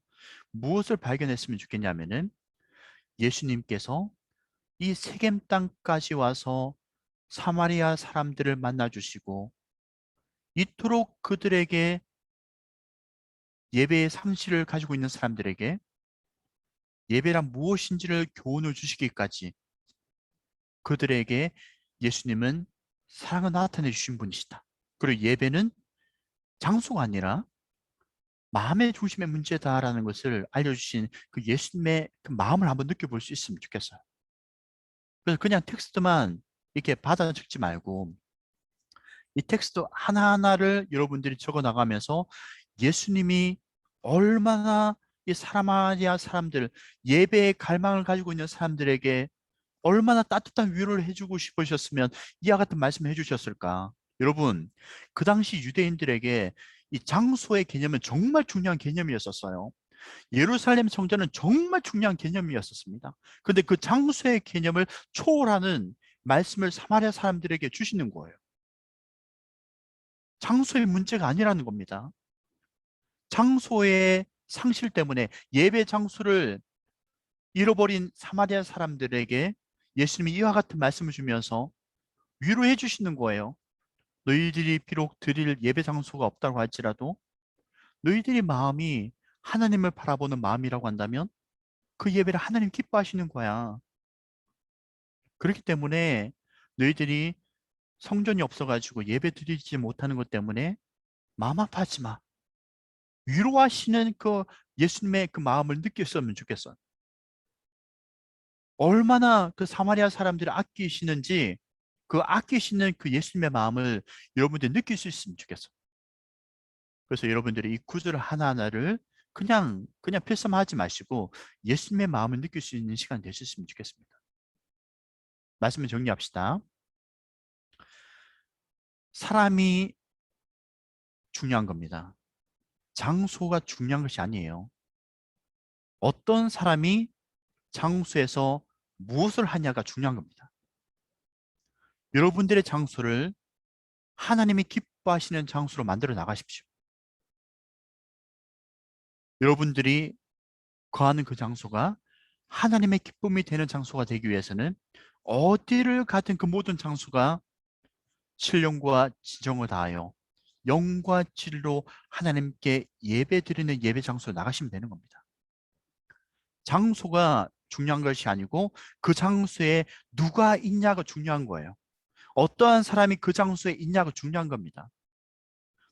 무엇을 발견했으면 좋겠냐면은 예수님께서 이 세겜 땅까지 와서 사마리아 사람들을 만나 주시고 이토록 그들에게 예배의 상실을 가지고 있는 사람들에게 예배란 무엇인지를 교훈을 주시기까지 그들에게 예수님은 사랑을 나타내 주신 분이시다. 그리고 예배는 장소가 아니라 마음의 중심의 문제다라는 것을 알려주신 그 예수님의 그 마음을 한번 느껴볼 수 있으면 좋겠어요. 그래서 그냥 텍스트만 이렇게 받아 적지 말고 이 텍스트 하나하나를 여러분들이 적어 나가면서 예수님이 얼마나 이 사마리아 사람들, 예배의 갈망을 가지고 있는 사람들에게 얼마나 따뜻한 위로를 해주고 싶으셨으면 이와 같은 말씀을 해주셨을까? 여러분, 그 당시 유대인들에게 이 장소의 개념은 정말 중요한 개념이었었어요. 예루살렘 성전은 정말 중요한 개념이었었습니다. 그런데 그 장소의 개념을 초월하는 말씀을 사마리아 사람들에게 주시는 거예요. 장소의 문제가 아니라는 겁니다. 장소의 상실 때문에 예배 장소를 잃어버린 사마리아 사람들에게 예수님이 이와 같은 말씀을 주면서 위로해 주시는 거예요. 너희들이 비록 드릴 예배 장소가 없다고 할지라도 너희들의 마음이 하나님을 바라보는 마음이라고 한다면 그 예배를 하나님 기뻐하시는 거야. 그렇기 때문에 너희들이 성전이 없어가지고 예배 드리지 못하는 것 때문에 마음 아파하지 마. 위로하시는 그 예수님의 그 마음을 느꼈으면 좋겠어요. 얼마나 그 사마리아 사람들을 아끼시는지 그 아끼시는 그 예수님의 마음을 여러분들이 느낄 수 있으면 좋겠어요. 그래서 여러분들이 이 구절 하나하나를 그냥 필사하지 마시고 예수님의 마음을 느낄 수 있는 시간 될 수 있으면 좋겠습니다. 말씀을 정리합시다. 사람이 중요한 겁니다. 장소가 중요한 것이 아니에요. 어떤 사람이 장소에서 무엇을 하냐가 중요한 겁니다. 여러분들의 장소를 하나님이 기뻐하시는 장소로 만들어 나가십시오. 여러분들이 거하는 그 장소가 하나님의 기쁨이 되는 장소가 되기 위해서는 어디를 가든 그 모든 장소가 신령과 진정을 다하여 영과 진리로 하나님께 예배 드리는 예배 장소로 나가시면 되는 겁니다. 장소가 중요한 것이 아니고 그 장소에 누가 있냐가 중요한 거예요. 어떠한 사람이 그 장소에 있냐가 중요한 겁니다.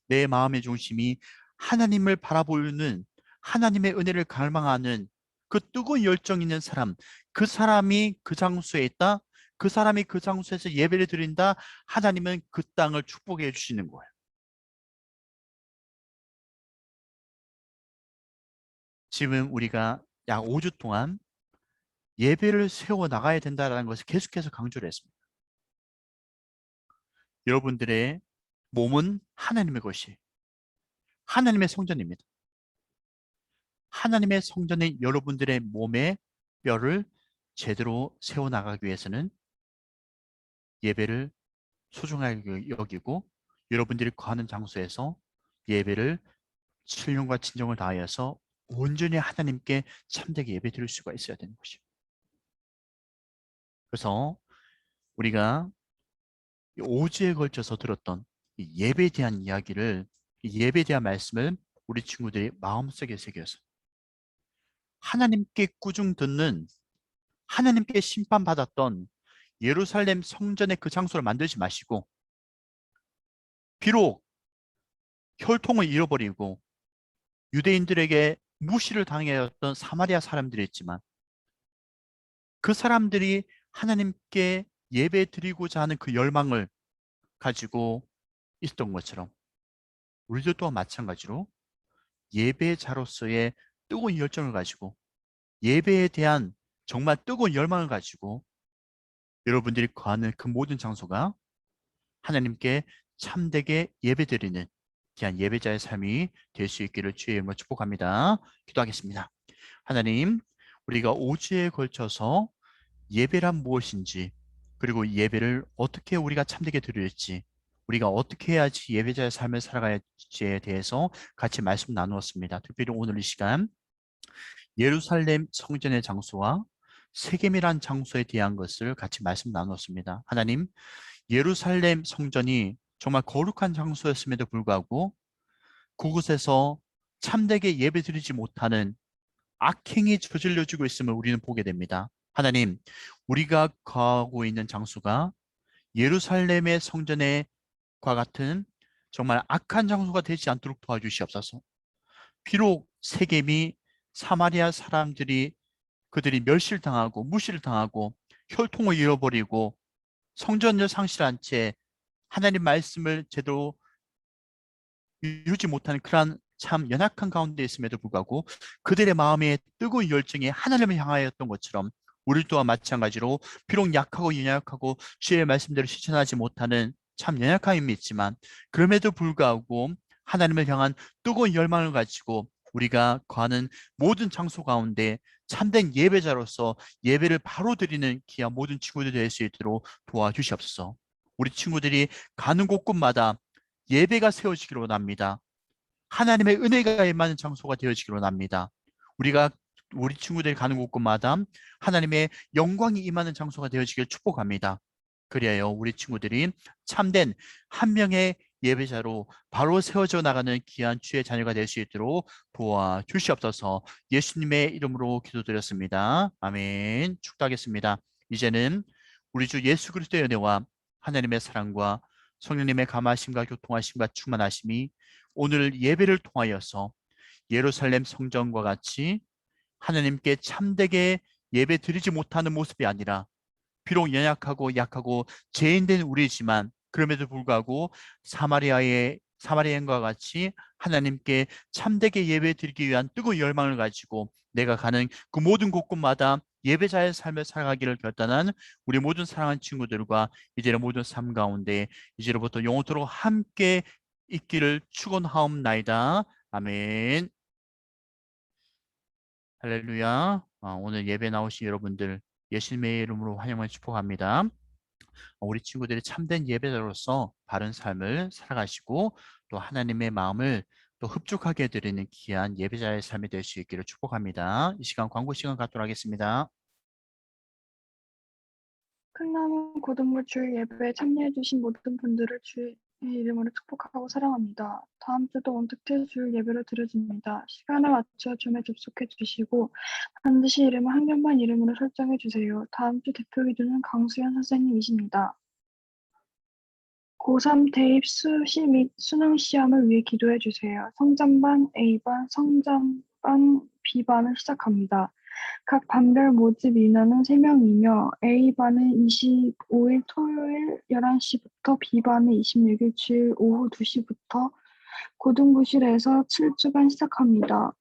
내 마음의 중심이 하나님을 바라보는 하나님의 은혜를 갈망하는 그 뜨거운 열정 있는 사람, 그 사람이 그 장소에 있다, 그 사람이 그 장소에서 예배를 드린다, 하나님은 그 땅을 축복해 주시는 거예요. 지금 우리가 약 5주 동안 예배를 세워 나가야 된다는 것을 계속해서 강조를 했습니다. 여러분들의 몸은 하나님의 것이 하나님의 성전입니다. 하나님의 성전인 여러분들의 몸의 뼈를 제대로 세워나가기 위해서는 예배를 소중하게 여기고 여러분들이 거하는 장소에서 예배를 신령과 진정을 다하여서 온전히 하나님께 참되게 예배 드릴 수가 있어야 되는 것이죠. 그래서 우리가 5주에 걸쳐서 들었던 이 예배에 대한 이야기를, 이 예배에 대한 말씀을 우리 친구들이 마음속에 새겨서 하나님께 꾸중 듣는, 하나님께 심판받았던 예루살렘 성전의 그 장소를 만들지 마시고, 비록 혈통을 잃어버리고 유대인들에게 무시를 당했던 사마리아 사람들이 있지만 그 사람들이 하나님께 예배 드리고자 하는 그 열망을 가지고 있었던 것처럼 우리도 또한 마찬가지로 예배자로서의 뜨거운 열정을 가지고 예배에 대한 정말 뜨거운 열망을 가지고 여러분들이 거하는 그 모든 장소가 하나님께 참되게 예배드리는 귀한 예배자의 삶이 될 수 있기를 주의 이름으로 축복합니다. 기도하겠습니다. 하나님, 우리가 5주에 걸쳐서 예배란 무엇인지, 그리고 예배를 어떻게 우리가 참되게 드릴지, 우리가 어떻게 해야지 예배자의 삶을 살아갈지에 대해서 같이 말씀 나누었습니다. 특별히 오늘 이 시간 예루살렘 성전의 장소와 세겜이란 장소에 대한 것을 같이 말씀 나누었습니다. 하나님, 예루살렘 성전이 정말 거룩한 장소였음에도 불구하고 그곳에서 참되게 예배드리지 못하는 악행이 저질러지고 있음을 우리는 보게 됩니다. 하나님, 우리가 거하고 있는 장소가 예루살렘의 성전과 같은 정말 악한 장소가 되지 않도록 도와주시옵소서. 비록 세겜이 사마리아 사람들이 그들이 멸실당하고 무시를 당하고 혈통을 잃어버리고 성전을 상실한 채 하나님 말씀을 제대로 이루지 못하는 그러한 참 연약한 가운데 있음에도 불구하고 그들의 마음에 뜨거운 열정이 하나님을 향하였던 것처럼 우리 또한 마찬가지로 비록 약하고 연약하고 주의 말씀대로 실천하지 못하는 참 연약함이 있지만 그럼에도 불구하고 하나님을 향한 뜨거운 열망을 가지고 우리가 거하는 모든 장소 가운데 참된 예배자로서 예배를 바로 드리는 귀한 모든 친구들이 될 수 있도록 도와주시옵소서. 우리 친구들이 가는 곳곳마다 예배가 세워지기를 원합니다. 하나님의 은혜가 임하는 장소가 되어지기를 원합니다. 우리 친구들이 가는 곳곳마다 하나님의 영광이 임하는 장소가 되어지길 축복합니다. 그래야 우리 친구들이 참된 한 명의 예배자로 바로 세워져 나가는 귀한 주의 자녀가 될 수 있도록 도와주시옵소서. 예수님의 이름으로 기도드렸습니다. 아멘. 축도하겠습니다. 이제는 우리 주 예수 그리스도의 은혜와 하나님의 사랑과 성령님의 감화심과 교통하심과 충만하심이 오늘 예배를 통하여서 예루살렘 성전과 같이 하나님께 참되게 예배 드리지 못하는 모습이 아니라 비록 연약하고 약하고 죄인된 우리지만 그럼에도 불구하고 사마리아인과 같이 하나님께 참되게 예배 드리기 위한 뜨거운 열망을 가지고 내가 가는 그 모든 곳곳마다 예배자의 삶을 살아가기를 결단한 우리 모든 사랑하는 친구들과 이제는 모든 삶 가운데 이제로부터 영원토록 함께 있기를 축원하옵나이다. 아멘. 할렐루야. 오늘 예배 나오신 여러분들 예수님의 이름으로 환영을 축복합니다. 우리 친구들이 참된 예배자로서 바른 삶을 살아가시고 또 하나님의 마음을 또 흡족하게 드리는 귀한 예배자의 삶이 될 수 있기를 축복합니다. 이 시간 광고 시간 갖도록 하겠습니다. 큰나무 고등부 주일 예배에 참여해주신 모든 분들을 주의 이름으로 축복하고 사랑합니다. 다음 주도 원택트 주일 예배로 드려집니다. 시간에 맞춰 줌에 접속해 주시고 반드시 이름을 한경반 이름으로 설정해 주세요. 다음 주 대표 기도는 강수연 선생님이십니다. 고3 대입 수시 및 수능 시험을 위해 기도해 주세요. 성전반 A반, 성전반 B반을 시작합니다. 각 반별 모집 인원은 3명이며 A반은 25일 토요일 11시부터 B반은 26일 주일 오후 2시부터 고등부실에서 7주간 시작합니다.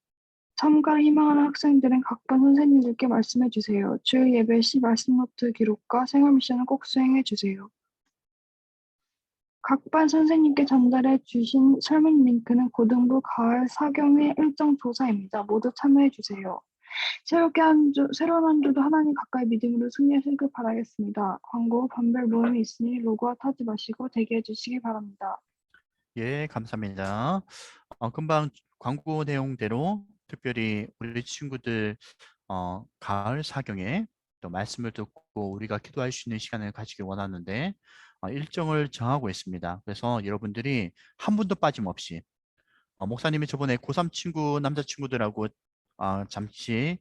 참가를 희망하는 학생들은 각 반 선생님들께 말씀해 주세요. 주일 예배 시 말씀 노트 기록과 생활 미션을 꼭 수행해 주세요. 각 반 선생님께 전달해 주신 설문 링크는 고등부 가을 사경의 일정 조사입니다. 모두 참여해 주세요. 새로운 한 주도 하나님 가까이 믿음으로 승리하시길 바라겠습니다. 광고 반별 모임이 있으니 로그아웃 하지 마시고 대기해 주시기 바랍니다. 예, 감사합니다. 금방 광고 내용대로 특별히 우리 친구들 가을 사경에 또 말씀을 듣고 우리가 기도할 수 있는 시간을 가지길 원하는데 일정을 정하고 있습니다. 그래서 여러분들이 한 분도 빠짐없이 목사님이 저번에 고3 친구 남자친구들하고 잠시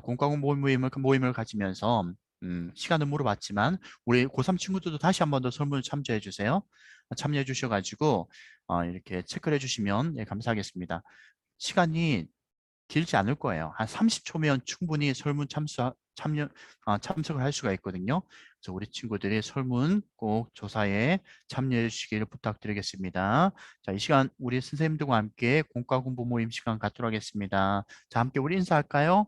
공과금 모임을 가지면서 시간을 물어봤지만 우리 고3 친구들도 다시 한 번 더 설문을 참조해 주세요. 참여해 주셔가지고 이렇게 체크를 해주시면 감사하겠습니다. 시간이 길지 않을 거예요. 한 30초면 충분히 설문 참석을 할 수가 있거든요. 그래서 우리 친구들이 설문 꼭 조사에 참여해 주시기를 부탁드리겠습니다. 자, 이 시간 우리 선생님들과 함께 공과 공부 모임 시간 갖도록 하겠습니다. 자, 함께 우리 인사할까요?